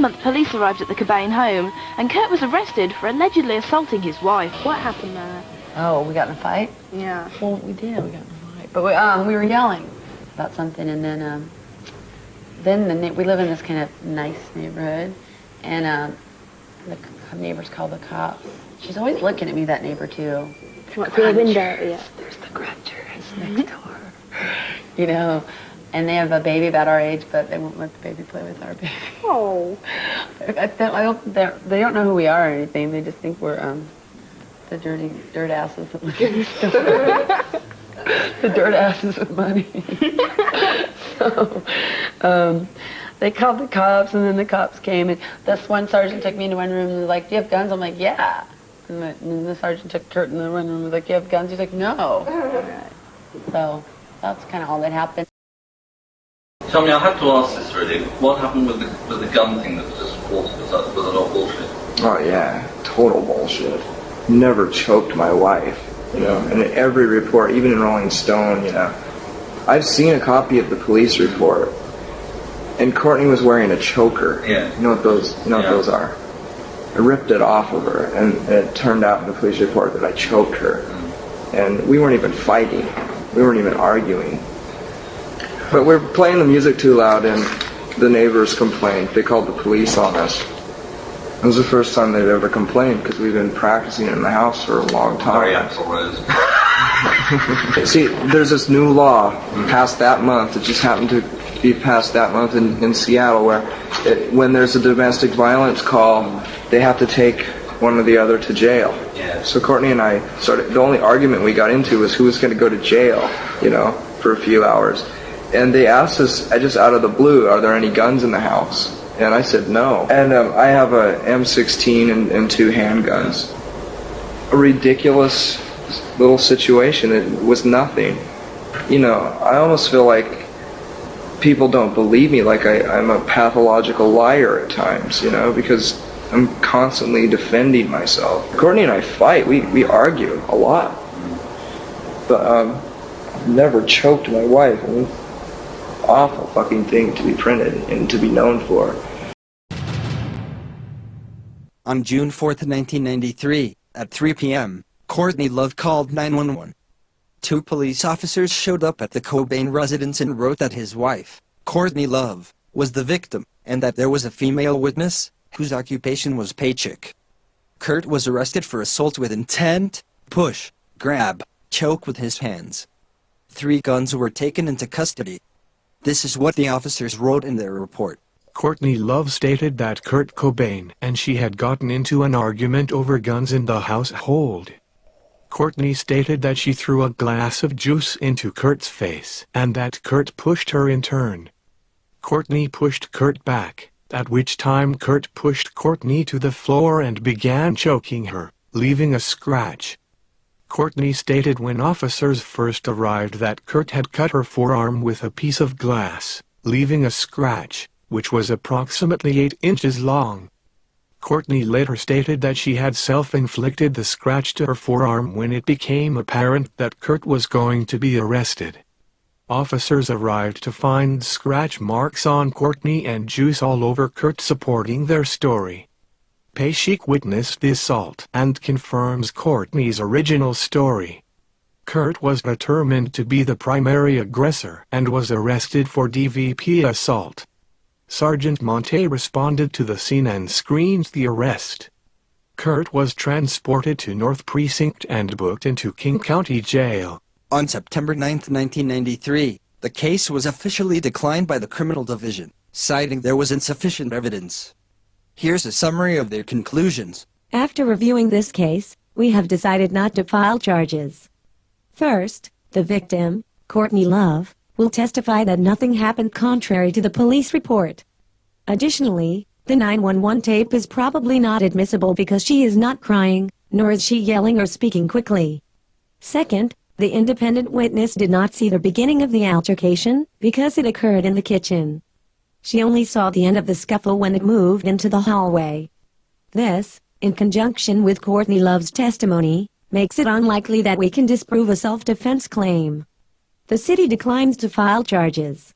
month, police arrived at the Cobain home, and Kurt was arrested for allegedly assaulting his wife. What happened there? Oh, we got in a fight? Yeah. Well, we did. We got in a fight. But we were yelling about something, and then we live in this kind of nice neighborhood, and the neighbors called the cops. She's always looking at me, that neighbor, too. What, through the window? Yeah. There's the Grungers next door. You know, and they have a baby about our age, but they won't let the baby play with our baby. Oh. They don't know who we are or anything. They just think we're the dirty dirt asses that live in the store. The dirt asses with money. So, they called the cops, and then the cops came, and this one sergeant took me into one room and was like, "Do you have guns?" I'm like, "Yeah." And the sergeant took Kurt in the one room and was like, "Do you have guns?" He's like, "No." So that's kind of all that happened. Tell me, I have to ask this really. What happened with the gun thing that was just reported? Was it all bullshit? Oh yeah, total bullshit. Never choked my wife, you know. And in every report, even in Rolling Stone, you know, I've seen a copy of the police report, and Courtney was wearing a choker. Yeah. You know what those? You know what those are? I ripped it off of her, and it turned out in the police report that I choked her. And we weren't even fighting. We weren't even arguing. But we're playing the music too loud, and the neighbors complained. They called the police on us. It was the first time they'd ever complained, because we've been practicing in the house for a long time. See, there's this new law passed that month. It just happened to be passed that month in Seattle, where when there's a domestic violence call, they have to take one or the other to jail. Yeah. So Courtney and I the only argument we got into was who was going to go to jail, you know, for a few hours. And they asked us, just out of the blue, are there any guns in the house? And I said no. And I have a M16 and 2 handguns. A ridiculous little situation. It was nothing. You know, I almost feel like people don't believe me, like I'm a pathological liar at times, you know, because I'm constantly defending myself. Courtney and I fight. We argue a lot. But I've never choked my wife. I mean, awful fucking thing to be printed and to be known for. On June 4, 1993, at 3 p.m., Courtney Love called 911. 2 police officers showed up at the Cobain residence and wrote that his wife, Courtney Love, was the victim, and that there was a female witness, whose occupation was paycheck. Kurt was arrested for assault with intent, push, grab, choke with his hands. 3 guns were taken into custody. This is what the officers wrote in their report. Courtney Love stated that Kurt Cobain and she had gotten into an argument over guns in the household. Courtney stated that she threw a glass of juice into Kurt's face and that Kurt pushed her in turn. Courtney pushed Kurt back, at which time Kurt pushed Courtney to the floor and began choking her, leaving a scratch. Courtney stated when officers first arrived that Kurt had cut her forearm with a piece of glass, leaving a scratch, which was approximately 8 inches long. Courtney later stated that she had self-inflicted the scratch to her forearm when it became apparent that Kurt was going to be arrested. Officers arrived to find scratch marks on Courtney and juice all over Kurt, supporting their story. Paycheck witnessed the assault and confirms Courtney's original story. Kurt was determined to be the primary aggressor and was arrested for DVP assault. Sergeant Monte responded to the scene and screened the arrest. Kurt was transported to North Precinct and booked into King County Jail. On September 9, 1993, the case was officially declined by the Criminal Division, citing there was insufficient evidence. Here's a summary of their conclusions. After reviewing this case, we have decided not to file charges. First, the victim, Courtney Love, will testify that nothing happened contrary to the police report. Additionally, the 911 tape is probably not admissible because she is not crying, nor is she yelling or speaking quickly. Second, the independent witness did not see the beginning of the altercation because it occurred in the kitchen. She only saw the end of the scuffle when it moved into the hallway. This, in conjunction with Courtney Love's testimony, makes it unlikely that we can disprove a self-defense claim. The city declines to file charges.